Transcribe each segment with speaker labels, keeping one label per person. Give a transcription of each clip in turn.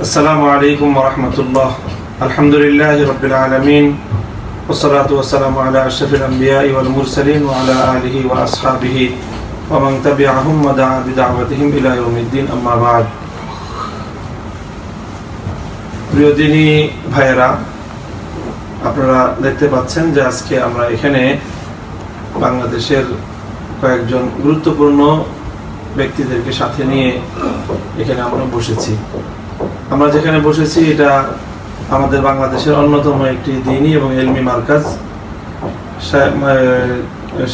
Speaker 1: আসসালামু আলাইকুম ওয়া রাহমাতুল্লাহ। আলহামদুলিল্লাহি রাব্বিল আলামিন ওয়াসসালাতু ওয়াসসালামু আলা আশরাফিল আমবিয়াই ওয়াল মুরসালিন ওয়া আলা আলিহি ওয়া আসহাবিহি ওয়া মান তাবি'আহুম ওয়া দা'a বিদা'ওয়াতিহিম ইলা ইয়াউমিদ্দিন, আম্মা বা'দ। প্রিয় দিনী ভাইয়েরা, আপনারা দেখতে পাচ্ছেন যে আজকে আমরা এখানে বাংলাদেশের কয়েকজন গুরুত্বপূর্ণ ব্যক্তিদেরকে সাথে নিয়ে এখানে আমরা বসেছি। আমরা যেখানে বসেছি এটা আমাদের বাংলাদেশের অন্যতম একটি দ্বীনী এবং ইলমি মার্কাজ,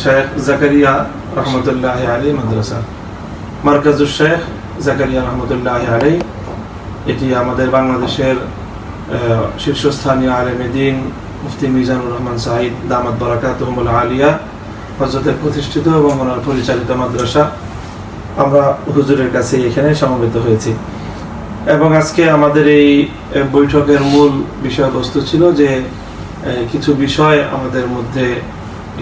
Speaker 1: শেখ জাকারিয়া রহমতুল্লাহ আলাইহি মাদ্রাসা, মার্কাজুশ শেখ জাকারিয়া রহমতুল্লাহ আলাইহি। এটি আমাদের বাংলাদেশের শীর্ষস্থানীয় আলেমে দ্বীন মুফতি মিজানুর রহমান সাঈদ দামাত বারাকাতুহুল আলিয়া হযরতের প্রতিষ্ঠিত এবং ওনার পরিচালিত মাদ্রাসা। আমরা হুজুরের কাছে এখানে সমবেত হয়েছি এবং আজকে আমাদের এই বৈঠকের মূল বিষয়বস্তু ছিল যে কিছু বিষয় আমাদের মধ্যে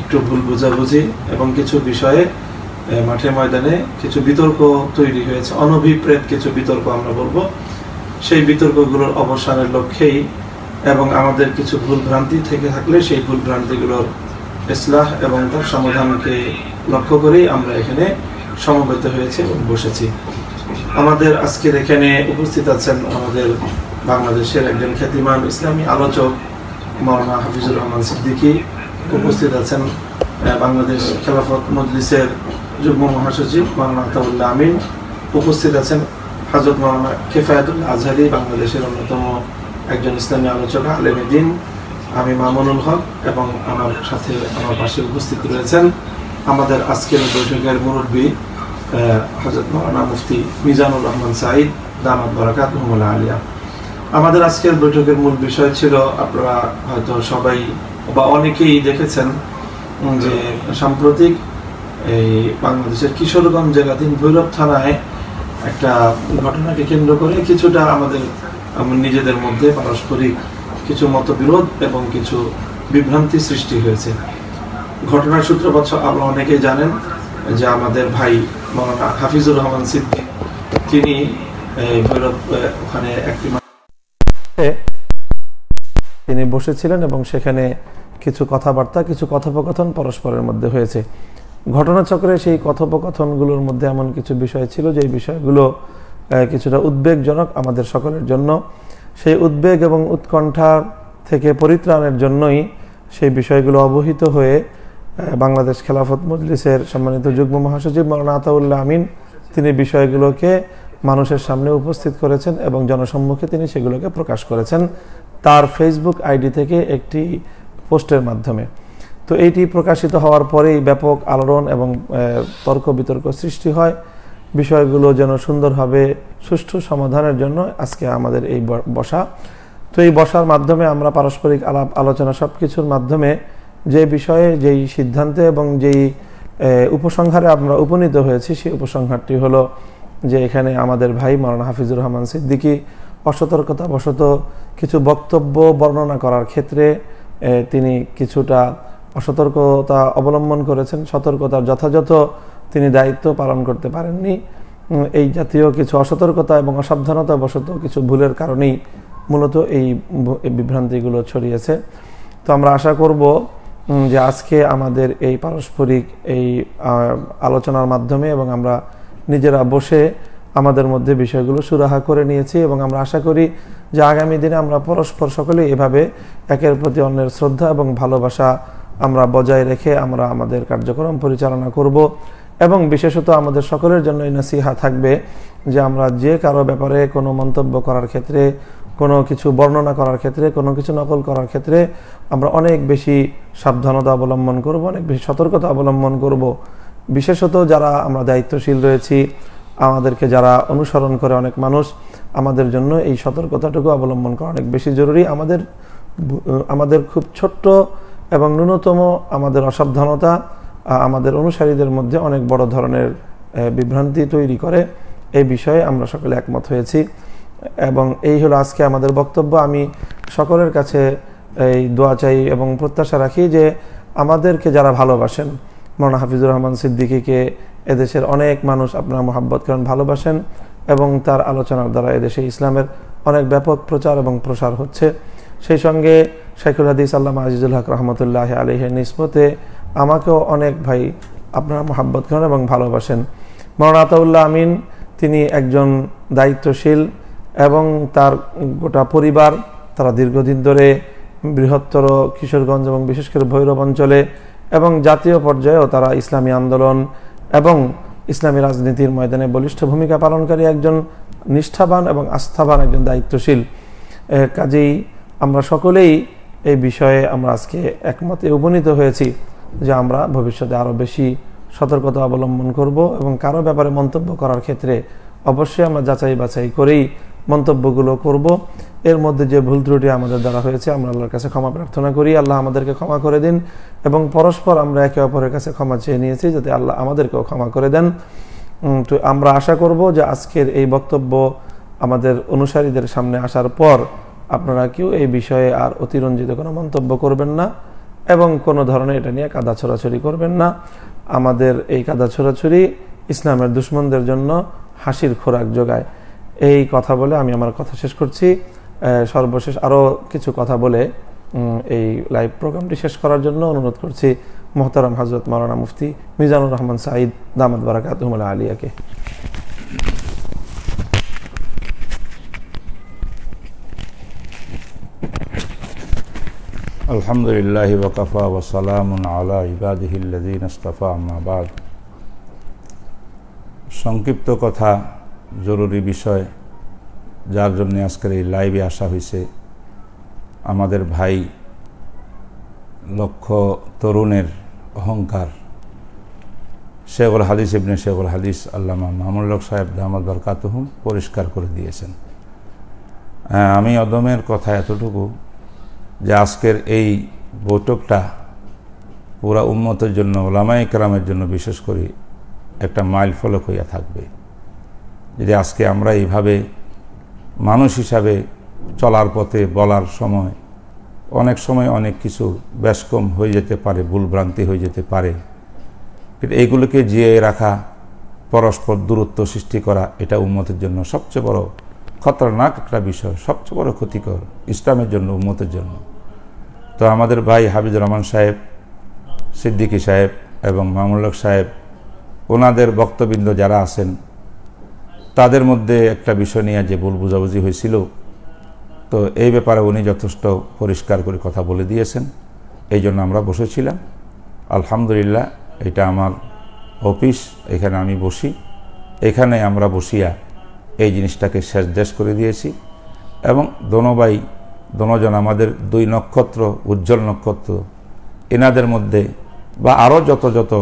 Speaker 1: একটু ভুল বোঝাবুঝি এবং কিছু বিষয়ে মাঠে ময়দানে কিছু বিতর্ক তৈরি হয়েছে, অনভিপ্রেত কিছু বিতর্ক আমরা বলবো। সেই বিতর্কগুলোর অবসানের লক্ষ্যেই এবং আমাদের কিছু ভুল ভ্রান্তি থেকে থাকলে সেই ভুল ভ্রান্তিগুলোর ইসলাহ এবং তার সমাধানকে লক্ষ্য করেই আমরা এখানে সমবেত হয়েছে এবং বসেছি। আমাদের আজকের এখানে উপস্থিত আছেন আমাদের বাংলাদেশের একজন খ্যাতিমান ইসলামী আলোচক মাওলানা হাফিজুর রহমান সিদ্দিকী, উপস্থিত আছেন বাংলাদেশ খেলাফত মজলিসের যুগ্ম মহাসচিব মাওলানা আতাউল্লাহ আমিন, উপস্থিত আছেন হযরত মাওলানা কিফায়াতুল্লাহ আজহারি, বাংলাদেশের অন্যতম একজন ইসলামী আলোচক আলেমে দ্বীন আমি মামুনুল হক, এবং আমার সাথে আমার পাশে উপস্থিত রয়েছেন আমাদের আজকের বৈঠকের মুরব্বী হযরত মাওলানা মুফতি মিজানুর রহমান সাঈদ দামাত বারাকাতুহুল আলিয়া। আমাদের আজকের বৈঠকের মূল বিষয় ছিল, আপনারা হয়তো সবাই বা অনেকেই দেখেছেন যে সাম্প্রতিক এই বাংলাদেশের কিশোরগঞ্জ জেলাধীন ভৈরব থানায় একটা ঘটনাকে কেন্দ্র করে কিছুটা আমাদের নিজেদের মধ্যে পারস্পরিক কিছু মতবিরোধ এবং কিছু বিভ্রান্তি সৃষ্টি হয়েছে। ঘটনার সূত্রপাত আপনারা অনেকেই জানেন যে আমাদের ভাই মাওলানা হাফিজুর রহমান সিদ্দিকী তিনি ভৈরব ওখানে একটি তিনি বসেছিলেন এবং সেখানে কিছু কথাবার্তা কিছু কথোপকথন পরস্পরের মধ্যে হয়েছে। ঘটনাচক্রে সেই কথোপকথনগুলোর মধ্যে এমন কিছু বিষয় ছিল যে বিষয়গুলো কিছুটা উদ্বেগজনক আমাদের সকলের জন্য। সেই উদ্বেগ এবং উৎকণ্ঠা থেকে পরিত্রাণের জন্যই সেই বিষয়গুলো অবহিত হয়ে বাংলাদেশ খেলাফত মজলিসের সম্মানিত যুগ্ম মহাসচিব মাওলানা আতাউল্লাহ আমিন তিনি বিষয়গুলোকে মানুষের সামনে উপস্থিত করেছেন এবং জনসম্মুখে তিনি সেগুলোকে প্রকাশ করেছেন তার ফেসবুক আইডি থেকে একটি পোস্টের মাধ্যমে। তো এইটি প্রকাশিত হওয়ার পরেই ব্যাপক আলোড়ন এবং তর্ক বিতর্ক সৃষ্টি হয়। বিষয়গুলো যেন সুন্দরভাবে সুষ্ঠু সমাধানের জন্য আজকে আমাদের এই বসা। তো এই বসার মাধ্যমে আমরা পারস্পরিক আলাপ আলোচনা সব কিছুর মাধ্যমে যে বিষয়ে যেই সিদ্ধান্তে এবং যেই উপসংহারে আমরা উপনীত হয়েছি সেই উপসংহারটি হলো যে এখানে আমাদের ভাই মাওলানা হাফিজুর রহমান সিদ্দিকী অসতর্কতাবশত কিছু বক্তব্য বর্ণনা করার ক্ষেত্রে তিনি কিছুটা অসতর্কতা অবলম্বন করেছেন, সতর্কতার যথাযথ তিনি দায়িত্ব পালন করতে পারেননি। এই জাতীয় কিছু অসতর্কতা এবং অসাবধানতাবশত কিছু ভুলের কারণেই মূলত এই বিভ্রান্তিগুলো ছড়িয়েছে। তো আমরা আশা করব যে আজকে আমাদের এই পারস্পরিক এই আলোচনার মাধ্যমে এবং আমরা নিজেরা বসে আমাদের মধ্যে বিষয়গুলো সুরাহা করে নিয়েছি এবং আমরা আশা করি যে আগামী দিনে আমরা পরস্পর সকলে এভাবে একের প্রতি অন্যের শ্রদ্ধা এবং ভালোবাসা আমরা বজায় রেখে আমরা আমাদের কার্যক্রম পরিচালনা করব। এবং বিশেষত আমাদের সকলের জন্য এই নসিহা থাকবে যে আমরা যে কারো ব্যাপারে কোনো মন্তব্য করার ক্ষেত্রে, কোনো কিছু বর্ণনা করার ক্ষেত্রে, কোনো কিছু নকল করার ক্ষেত্রে আমরা অনেক বেশি সাবধানতা অবলম্বন করব, অনেক বেশি সতর্কতা অবলম্বন করব। বিশেষত যারা আমরা দায়িত্বশীল রয়েছি, আমাদেরকে যারা অনুসরণ করে অনেক মানুষ, আমাদের জন্য এই সতর্কতাটুকু অবলম্বন করা অনেক বেশি জরুরি। আমাদের খুব ছোট্ট এবং ন্যূনতম আমাদের অসাবধানতা আমাদের অনুসারীদের মধ্যে অনেক বড় ধরনের বিভ্রান্তি তৈরি করে, এই বিষয়ে আমরা সকলে একমত হয়েছি। এবং এই হলো আজকে আমাদের বক্তব্য। আমি সকলের কাছে এই দোয়া চাই এবং প্রত্যাশা রাখি যে আমাদেরকে যারা ভালোবাসেন, মাওলানা হাফিজুর রহমান সিদ্দিকীকে এদেশের অনেক মানুষ আপনারা মোহাব্বত করেন, ভালোবাসেন এবং তার আলোচনার দ্বারা এদেশে ইসলামের অনেক ব্যাপক প্রচার এবং প্রসার হচ্ছে। সেই সঙ্গে শাইখুল হাদিস আল্লামা আজিজুল হক রহমতুল্লাহ আলাইহির নিসবতে আমাকেও অনেক ভাই আপনারা মহাব্বত করেন এবং ভালোবাসেন। মাওলানা আতাউল্লাহ আমিন তিনি একজন দায়িত্বশীল এবং তার গোটা পরিবার তারা দীর্ঘদিন ধরে বৃহত্তর কিশোরগঞ্জ এবং বিশেষ করে ভৈরব অঞ্চলে এবং জাতীয় পর্যায়েও তারা ইসলামী আন্দোলন এবং ইসলামী রাজনীতির ময়দানে বলিষ্ঠ ভূমিকা পালনকারী একজন নিষ্ঠাবান এবং আস্থাবান একজন দায়িত্বশীল। কাজেই আমরা সকলেই এই বিষয়ে আমরা আজকে একমতে উপনীত হয়েছি যে আমরা ভবিষ্যতে আরও বেশি সতর্কতা অবলম্বন করব এবং কারো ব্যাপারে মন্তব্য করার ক্ষেত্রে অবশ্যই আমরা যাচাই বাছাই করেই মন্তব্যগুলো করব। এর মধ্যে যে ভুল ত্রুটি আমাদের দ্বারা হয়েছে আমরা আল্লাহর কাছে ক্ষমা প্রার্থনা করি, আল্লাহ আমাদেরকে ক্ষমা করে দিন এবং পরস্পর আমরা একে অপরের কাছে ক্ষমা চেয়ে নিয়েছি যাতে আল্লাহ আমাদেরকেও ক্ষমা করে দেন। তো আমরা আশা করব যে আজকের এই বক্তব্য আমাদের অনুসারীদের সামনে আসার পর আপনারা কেউ এই বিষয়ে আর অতিরঞ্জিত কোনো মন্তব্য করবেন না এবং কোনো ধরনের এটা নিয়ে কাদা ছোড়াছড়ি করবেন না। আমাদের এই কাদা ছোড়াছড়ি ইসলামের দুশমনদের জন্য হাসির খোরাক যোগায়। এই কথা বলে আমি আমার কথা শেষ করছি। সর্বশেষ আরও কিছু কথা বলে এই লাইভ প্রোগ্রামটি শেষ করার জন্য অনুরোধ করছি মোহতারাম হযরত মাওলানা মুফতি মিজানুর রহমান সাঈদ দামাত বারাকাতুহুল আলিয়াকে।
Speaker 2: আলহামদুলিল্লাহি ওয়া কাফা ওয়া সালামুন আলা ইবাদিহিল্লাযীনা ইসতাফা, আম্মা বাদ। সংক্ষিপ্ত কথা, জরুরি বিষয়, যার জন্য আজকের এই লাইভে আসা হয়েছে। আমাদের ভাই লক্ষ তরুণের অহংকার শেখুল হাদিস ইবনে শেখুল হাদিস আল্লামা মামুনুল হক সাহেব দামাত বারাকাতুহুম পরিষ্কার করে দিয়েছেন। আমি অদমের কথা এতটুকু যে আজকের এই বৈঠকটা পুরা উম্মতের জন্য, ওলামায়ে কেরামের জন্য বিশেষ করে একটা মাইল ফলক হইয়া থাকবে। যদি আজকে আমরা এইভাবে মানুষ হিসাবে চলার পথে বলার সময় অনেক সময় অনেক কিছু ব্যসকম হয়ে যেতে পারে, ভুলভ্রান্তি হয়ে যেতে পারে, কিন্তু এইগুলোকে জিয়ে রাখা, পরস্পর দূরত্ব সৃষ্টি করা, এটা উম্মতের জন্য সবচেয়ে বড় খতরনাক একটা বিষয়, সবচেয়ে বড় ক্ষতিকর ইসলামের জন্য, উম্মতের জন্য। তো আমাদের ভাই হাফিজুর রহমান সাহেব, সিদ্দিকী সাহেব এবং মামুনুল হক সাহেব, ওনাদের বক্তবৃন্দ যারা আছেন, তাদের মধ্যে একটা বিষয় নিয়ে যে ভুল বুঝাবুঝি হয়েছিল, তো এই ব্যাপারে উনি যথেষ্ট পরিষ্কার করে কথা বলে দিয়েছেন। এই জন্য আমরা বসেছিলাম। আলহামদুলিল্লাহ, এটা আমার অফিস, এখানে আমি বসি, এখানে আমরা বসিয়া এই জিনিসটাকে শেষ করে দিয়েছি। এবং দোনোজন আমাদের দুই নক্ষত্র, উজ্জ্বল নক্ষত্র, এনাদের মধ্যে বা আরও যত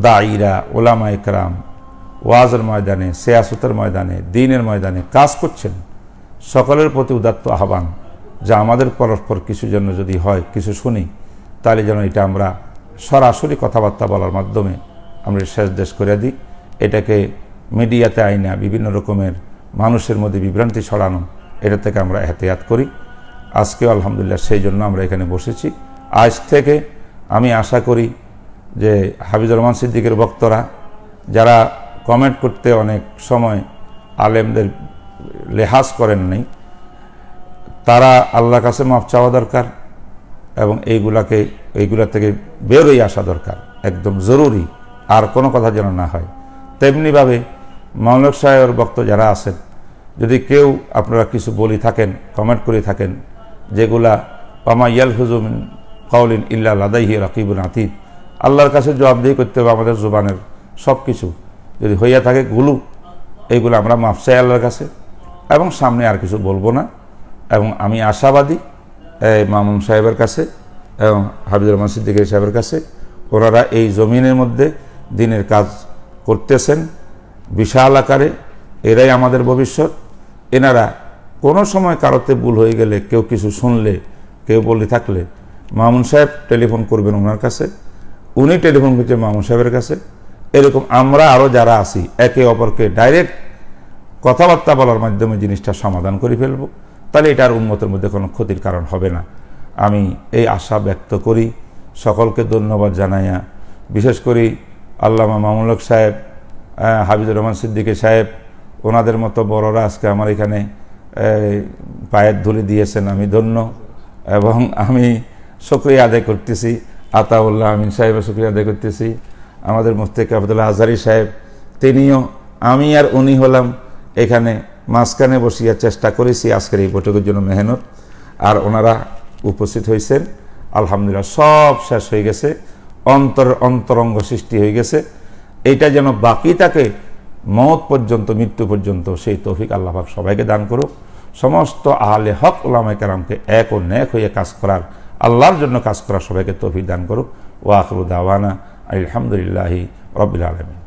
Speaker 2: দায়ীরা, ওলামায়ে কেরাম ওয়াজের ময়দানে, সিয়াসতের ময়দানে, দ্বীনের ময়দানে কাজ করছেন, সকলের প্রতি উদাত্ত আহ্বান যা আমাদের পরস্পর কিছু জন্য যদি হয়, কিছু শুনি, তাহলে যেন এটা আমরা সরাসরি কথাবার্তা বলার মাধ্যমে আমরা শেষ করে দিই। এটাকে মিডিয়াতে আইনা বিভিন্ন রকমের মানুষের মধ্যে বিভ্রান্তি ছড়ানো, এটা থেকে আমরা এহতিয়াত করি। আজকেও আলহামদুলিল্লাহ সেই জন্য আমরা এখানে বসেছি। আজ থেকে আমি আশা করি যে হাফিজুর রহমান সিদ্দিকের বক্তরা যারা কমেন্ট করতে অনেক সময় আলেমদের লেহাজ করেন নাই, তারা আল্লাহর কাছে মাফ চাওয়া দরকার এবং এইগুলা থেকে বেরোই আসা দরকার, একদম জরুরি। আর কোনো কথা যেন না হয়। তেমনিভাবে মামুনুল হক সাহেবের বক্ত যারা আছেন, যদি কেউ আপনারা কিছু বলি থাকেন, কমেন্ট করে থাকেন, যেগুলা ওমা ইয়ালফিজু মিন কাউলিন ইল্লা লাদাইহি রাকিবুন আতীদ, আল্লাহর কাছে জবাবদিহি করতে হবে আমাদের জবানের সব কিছু, যদি হইয়া থাকে এইগুলো আমরা মাফ চাই আল্লাহর কাছে এবং সামনে আর কিছু বলবো না। এবং আমি আশাবাদী মামুন সাহেবের কাছে এবং হাফিজুর রহমান সিদ্দিকী সাহেবের কাছে, ওনারা এই জমিনের মধ্যে দ্বীনের কাজ করতেছেন বিশাল আকারে। এরাই আমাদের ভবিষ্যৎ। এনারা কোনো সময় কারোতে ভুল হয়ে গেলে, কেউ কিছু শুনলে, কেউ বলে থাকলে, মামুন সাহেব টেলিফোন করবেন ওনার কাছে, উনি টেলিফোন করছেন মামুন সাহেবের কাছে। এরকম আমরা আরও যারা আছি একে অপরকে ডাইরেক্ট কথাবার্তা বলার মাধ্যমে জিনিসটা সমাধান করে ফেলব, তাহলে এটার উন্মতের মধ্যে কোনো ক্ষতির কারণ হবে না। আমি এই আশা ব্যক্ত করি। সকলকে ধন্যবাদ জানাইয়া, বিশেষ করে আল্লামা মামুনুল হক সাহেব, হাফিজুর রহমান সিদ্দিকী সাহেব, ওনাদের মতো বড়রা আজকে আমার এখানে পায়ের ধুলি দিয়েছেন, আমি ধন্য এবং আমি শুকরিয়া আদায় করতেছি। আতাউল্লাহ আমিন সাহেবের শুকরিয়া আদায় করতেছি। আমাদের মুফতি আবদুল্লাহ আজহারী সাহেব, তিনিও, আমি আর উনি হলাম এখানে মাঝখানে বসিয়া চেষ্টা করেছি আজকের এই বৈঠকের জন্য মেহনত, আর ওনারা উপস্থিত হয়েছেন। আলহামদুলিল্লাহ সব শেষ হয়ে গেছে, অন্তরঙ্গ সৃষ্টি হয়ে গেছে। এইটা যেন বাকি থাকে মওত পর্যন্ত, মৃত্যু পর্যন্ত, সেই তৌফিক আল্লাহ পাক সবাইকে দান করুক। সমস্ত আহলে হক উলামায়ে কেরামকে এক ও নেক হয়ে কাজ করার, আল্লাহর জন্য কাজ করার সবাইকে তৌফিক দান করুক। ওয়া আখিরু দাওয়ানা আলহামদুলিল্লাহি রাব্বিল আলামিন।